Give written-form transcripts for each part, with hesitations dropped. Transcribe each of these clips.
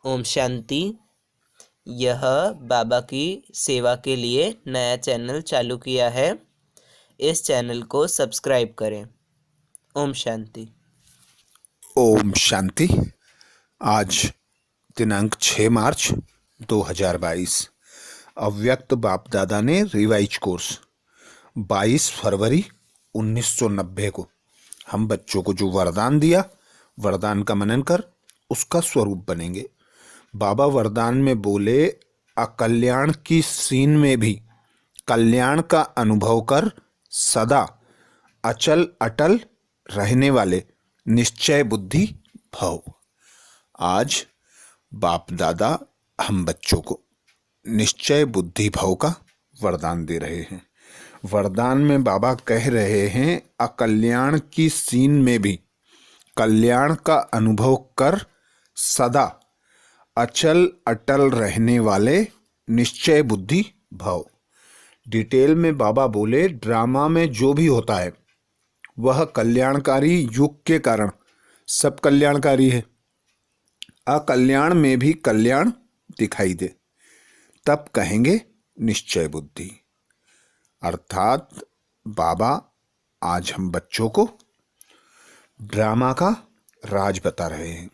ओम शांति। यह बाबा की सेवा के लिए नया चैनल चालू किया है। इस चैनल को सब्सक्राइब करें। ओम शांति। ओम शांति। आज दिनांक 6 मार्च 2022। अव्यक्त बाप दादा ने रिवाइज कोर्स 22 फरवरी 1990 को हम बच्चों को जो वरदान दिया, वरदान का मनन कर उसका स्वरूप बनेंगे। बाबा वरदान में बोले, अकल्याण की सीन में भी कल्याण का अनुभव कर, सदा अचल अटल रहने वाले निश्चय बुद्धि भव। आज बाप दादा हम बच्चों को निश्चय बुद्धि भव का वरदान दे रहे हैं। वरदान में बाबा कह रहे हैं, अकल्याण की सीन में भी कल्याण का अनुभव कर, सदा अचल अटल रहने वाले निश्चय बुद्धि भव। डिटेल में बाबा बोले, ड्रामा में जो भी होता है वह कल्याणकारी युग के कारण सब कल्याणकारी है। अकल्याण में भी कल्याण दिखाई दे तब कहेंगे निश्चय बुद्धि। अर्थात बाबा आज हम बच्चों को ड्रामा का राज बता रहे हैं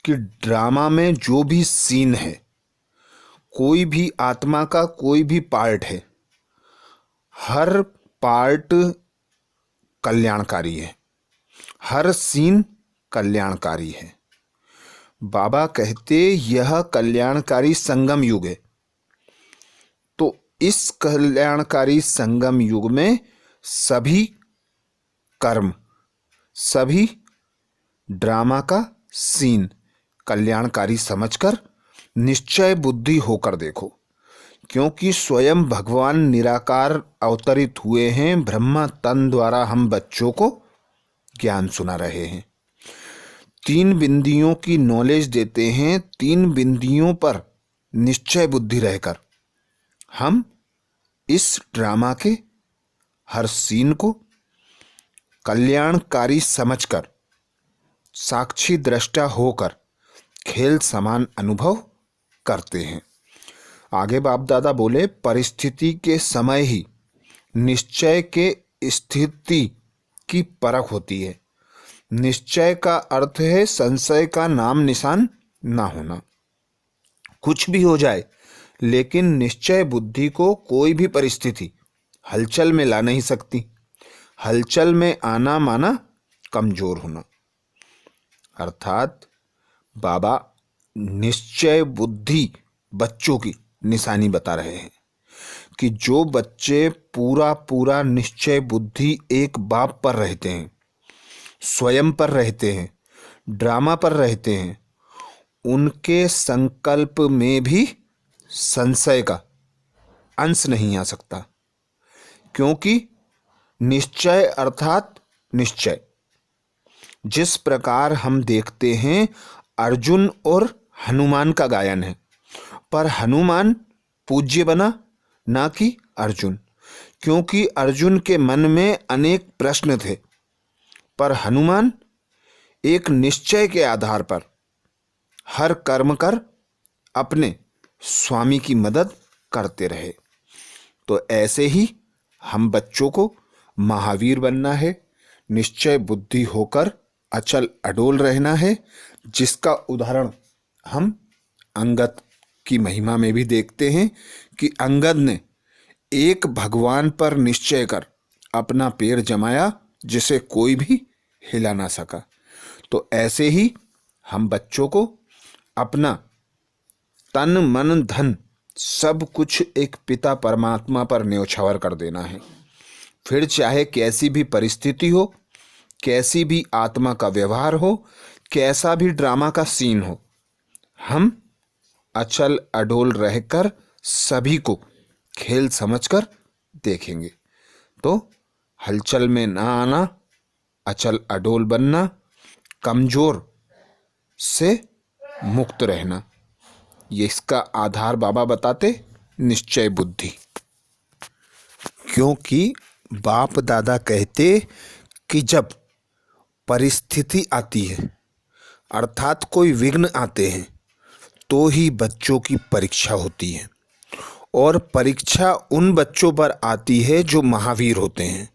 कि ड्रामा में जो भी सीन है, कोई भी आत्मा का कोई भी पार्ट है, हर पार्ट कल्याणकारी है, हर सीन कल्याणकारी है। बाबा कहते यह कल्याणकारी संगम युग है। तो इस कल्याणकारी संगम युग में सभी कर्म, सभी ड्रामा का सीन कल्याणकारी समझकर निश्चय बुद्धि होकर देखो, क्योंकि स्वयं भगवान निराकार अवतरित हुए हैं। ब्रह्मा तन द्वारा हम बच्चों को ज्ञान सुना रहे हैं। 3 बिंदियों की नॉलेज देते हैं। 3 बिंदियों पर निश्चय बुद्धि रहकर हम इस ड्रामा के हर सीन को कल्याणकारी समझकर, साक्षी दृष्टा होकर खेल समान अनुभव करते हैं। आगे बाप दादा बोले, परिस्थिति के समय ही निश्चय के स्थिति की परख होती है। निश्चय का अर्थ है संशय का नाम निशान ना होना। कुछ भी हो जाए, लेकिन निश्चय बुद्धि को कोई भी परिस्थिति हलचल में ला नहीं सकती। हलचल में आना माना कमजोर होना। अर्थात बाबा निश्चय बुद्धि बच्चों की निशानी बता रहे हैं कि जो बच्चे पूरा पूरा निश्चय बुद्धि एक बाप पर रहते हैं, स्वयं पर रहते हैं, ड्रामा पर रहते हैं, उनके संकल्प में भी संशय का अंश नहीं आ सकता। क्योंकि निश्चय अर्थात निश्चय। जिस प्रकार हम देखते हैं अर्जुन और हनुमान का गायन है, पर हनुमान पूज्य बना ना कि अर्जुन, क्योंकि अर्जुन के मन में अनेक प्रश्न थे, पर हनुमान एक निश्चय के आधार पर हर कर्म कर अपने स्वामी की मदद करते रहे। तो ऐसे ही हम बच्चों को महावीर बनना है, निश्चय बुद्धि होकर अचल अडोल रहना है, जिसका उदाहरण हम अंगद की महिमा में भी देखते हैं कि अंगद ने एक भगवान पर निश्चय कर अपना पैर जमाया, जिसे कोई भी हिला ना सका। तो ऐसे ही हम बच्चों को अपना तन मन धन सब कुछ एक पिता परमात्मा पर न्योछावर कर देना है। फिर चाहे कैसी भी परिस्थिति हो, कैसी भी आत्मा का व्यवहार हो, कैसा भी ड्रामा का सीन हो, हम अचल अडोल रहकर सभी को खेल समझकर देखेंगे। तो हलचल में ना आना, अचल अडोल बनना, कमजोर से मुक्त रहना, ये इसका आधार बाबा बताते निश्चय बुद्धि। क्योंकि बाप दादा कहते कि जब परिस्थिति आती है, अर्थात कोई विघ्न आते हैं, तो ही बच्चों की परीक्षा होती है, और परीक्षा उन बच्चों पर आती है जो महावीर होते हैं।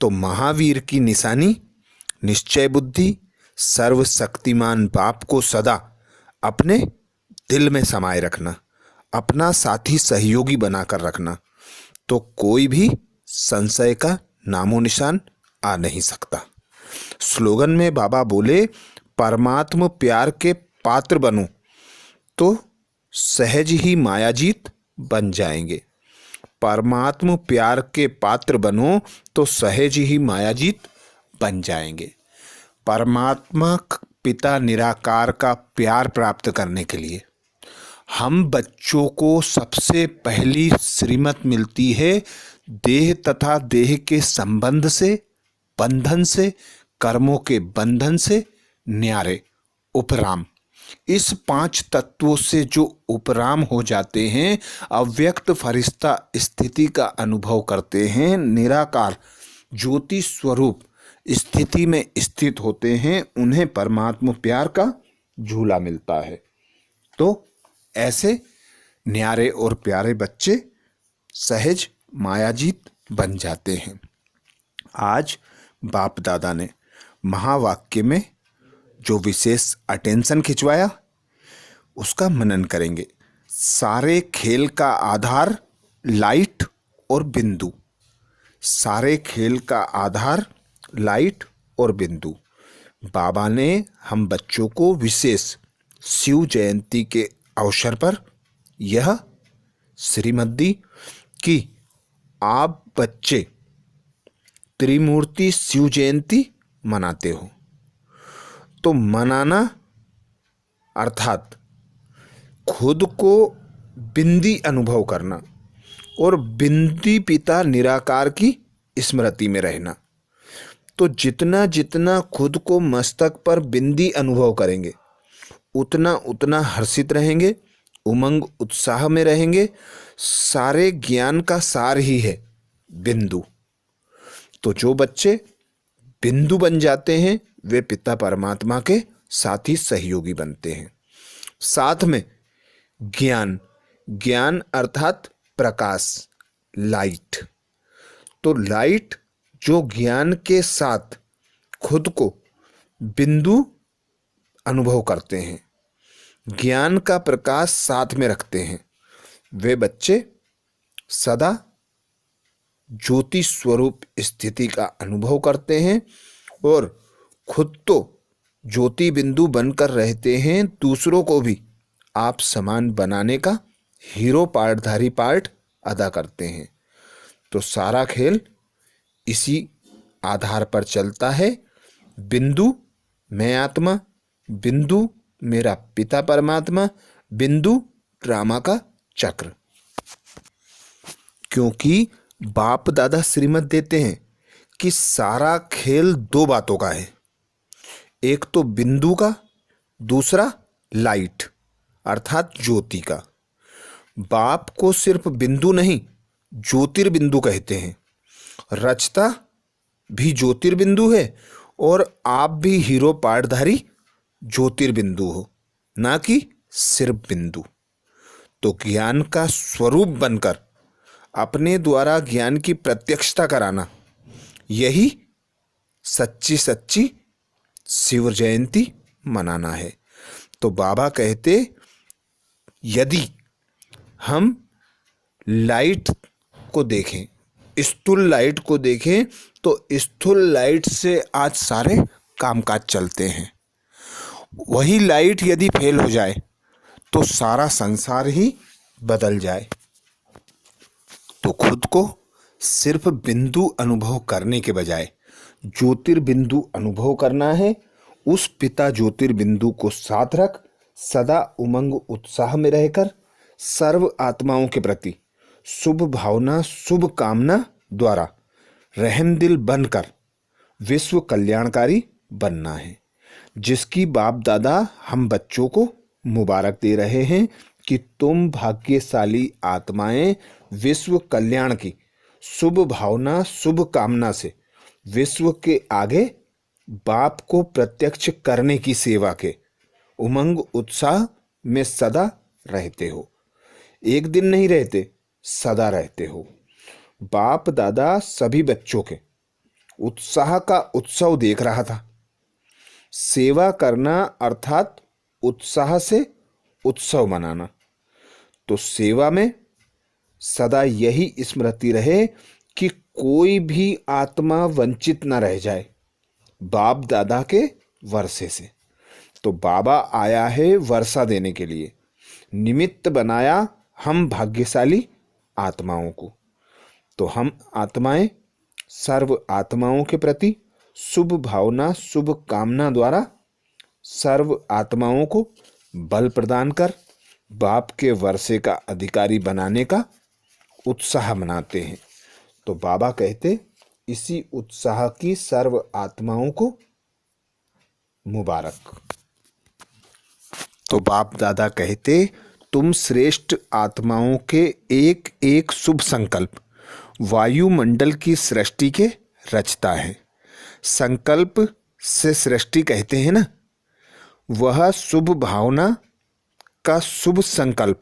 तो महावीर की निशानी निश्चय बुद्धि, सर्वशक्तिमान बाप को सदा अपने दिल में समाये रखना, अपना साथी सहयोगी बनाकर रखना, तो कोई भी संशय का नामो निशान आ नहीं सकता। स्लोगन में बाबा बोले, परमात्म प्यार के पात्र बनो तो सहज ही मायाजीत बन जाएंगे। परमात्म प्यार के पात्र बनो तो सहज ही मायाजीत बन जाएंगे। परमात्मा पिता निराकार का प्यार प्राप्त करने के लिए हम बच्चों को सबसे पहली श्रीमत मिलती है देह तथा देह के संबंध से, बंधन से, कर्मों के बंधन से न्यारे उपराम। इस 5 तत्वों से जो उपराम हो जाते हैं, अव्यक्त फरिश्ता स्थिति का अनुभव करते हैं, निराकार ज्योति स्वरूप स्थिति में स्थित होते हैं, उन्हें परमात्मा प्यार का झूला मिलता है। तो ऐसे न्यारे और प्यारे बच्चे सहज मायाजीत बन जाते हैं। आज बाप दादा ने महावाक्य में जो विशेष अटेंशन खिंचवाया उसका मनन करेंगे। सारे खेल का आधार लाइट और बिंदु, सारे खेल का आधार लाइट और बिंदु। बाबा ने हम बच्चों को विशेष शिव जयंती के अवसर पर यह श्रीमत दी कि आप बच्चे त्रिमूर्ति शिव जयंती मनाते हो, तो मनाना अर्थात खुद को बिंदी अनुभव करना और बिंदी पिता निराकार की स्मृति में रहना। तो जितना जितना खुद को मस्तक पर बिंदी अनुभव करेंगे उतना उतना हर्षित रहेंगे, उमंग उत्साह में रहेंगे। सारे ज्ञान का सार ही है बिंदु। तो जो बच्चे बिंदु बन जाते हैं वे पिता परमात्मा के साथी सहयोगी बनते हैं। साथ में ज्ञान, ज्ञान अर्थात प्रकाश, लाइट। तो लाइट जो ज्ञान के साथ खुद को बिंदु अनुभव करते हैं, ज्ञान का प्रकाश साथ में रखते हैं, वे बच्चे सदा ज्योति स्वरूप स्थिति का अनुभव करते हैं और खुद तो ज्योति बिंदु बनकर रहते हैं, दूसरों को भी आप समान बनाने का हीरो पार्टधारी पार्ट अदा करते हैं। तो सारा खेल इसी आधार पर चलता है। बिंदु मैं आत्मा, बिंदु मेरा पिता परमात्मा, बिंदु ड्रामा का चक्र। क्योंकि बाप दादा श्रीमत देते हैं कि सारा खेल 2 बातों का है, एक तो बिंदु का, दूसरा लाइट अर्थात ज्योति का। बाप को सिर्फ बिंदु नहीं ज्योतिर्बिंदु कहते हैं। रचता भी ज्योतिर्बिंदु है और आप भी हीरो पार्टधारी ज्योतिर्बिंदु हो, ना कि सिर्फ बिंदु। तो ज्ञान का स्वरूप बनकर अपने द्वारा ज्ञान की प्रत्यक्षता कराना, यही सच्ची सच्ची शिव जयंती मनाना है। तो बाबा कहते यदि हम लाइट को देखें, स्थूल लाइट को देखें, तो स्थूल लाइट से आज सारे कामकाज चलते हैं। वही लाइट यदि फेल हो जाए तो सारा संसार ही बदल जाए। तो खुद को सिर्फ बिंदु अनुभव करने के बजाय ज्योतिर्बिंदु अनुभव करना है। उस पिता ज्योतिर्बिंदु को साथ रख सदा उमंग उत्साह में रहकर सर्व आत्माओं के प्रति शुभ भावना, शुभ कामना द्वारा रहमदिल बनकर विश्व कल्याणकारी बनना है, जिसकी बाप दादा हम बच्चों को मुबारक दे रहे हैं कि तुम भाग्यशाली आत्माएं विश्व कल्याण की शुभ भावना, शुभ कामना से विश्व के आगे बाप को प्रत्यक्ष करने की सेवा के उमंग उत्साह में सदा रहते हो। एक दिन नहीं रहते, सदा रहते हो। बाप दादा सभी बच्चों के उत्साह का उत्सव देख रहा था। सेवा करना अर्थात उत्साह से उत्सव मनाना। तो सेवा में सदा यही स्मृति रहे कि कोई भी आत्मा वंचित न रह जाए बाप दादा के वर्षे से। तो बाबा आया है वर्षा देने के लिए, निमित्त बनाया हम भाग्यशाली आत्माओं को। तो हम आत्माएं सर्व आत्माओं के प्रति शुभ भावना शुभ कामना द्वारा सर्व आत्माओं को बल प्रदान कर बाप के वर्षे का अधिकारी बनाने का उत्साह मनाते हैं। तो बाबा कहते इसी उत्साह की सर्व आत्माओं को मुबारक। तो बाप दादा कहते तुम श्रेष्ठ आत्माओं के एक एक शुभ संकल्प वायुमंडल की सृष्टि के रचता है। संकल्प से सृष्टि कहते हैं ना, वह शुभ भावना का शुभ संकल्प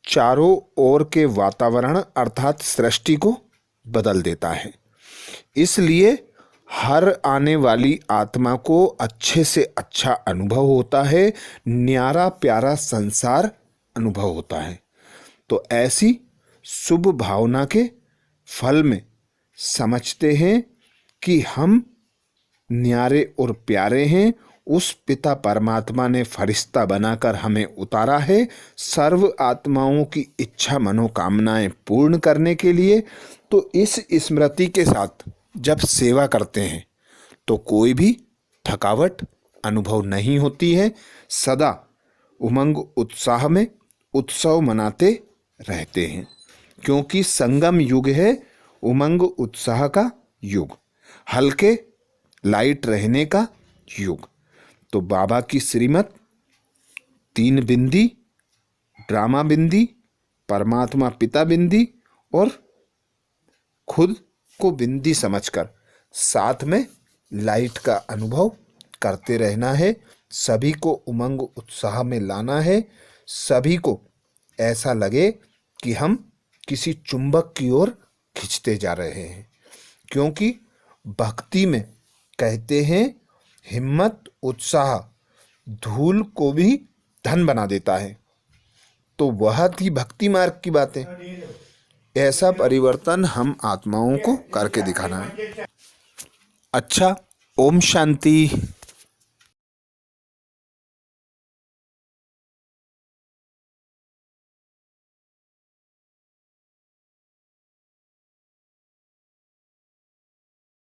चारों ओर के वातावरण अर्थात सृष्टि को बदल देता है। इसलिए हर आने वाली आत्मा को अच्छे से अच्छा अनुभव होता है, न्यारा प्यारा संसार अनुभव होता है। तो ऐसी शुभ भावना के फल में समझते हैं कि हम न्यारे और प्यारे हैं। उस पिता परमात्मा ने फरिश्ता बनाकर हमें उतारा है सर्व आत्माओं की इच्छा मनोकामनाएं पूर्ण करने के लिए। तो इस स्मृति के साथ जब सेवा करते हैं तो कोई भी थकावट अनुभव नहीं होती है। सदा उमंग उत्साह में उत्सव मनाते रहते हैं, क्योंकि संगम युग है उमंग उत्साह का युग, हल्के लाइट रहने का युग। तो बाबा की श्रीमत 3 बिंदी, ड्रामा बिंदी, परमात्मा पिता बिंदी और खुद को बिंदी समझकर साथ में लाइट का अनुभव करते रहना है। सभी को उमंग उत्साह में लाना है। सभी को ऐसा लगे कि हम किसी चुंबक की ओर खींचते जा रहे हैं, क्योंकि भक्ति में कहते हैं हिम्मत उत्साह धूल को भी धन बना देता है। तो वह थी भक्ति मार्ग की बातें। ऐसा परिवर्तन हम आत्माओं को करके दिखाना है। अच्छा, ओम शांति।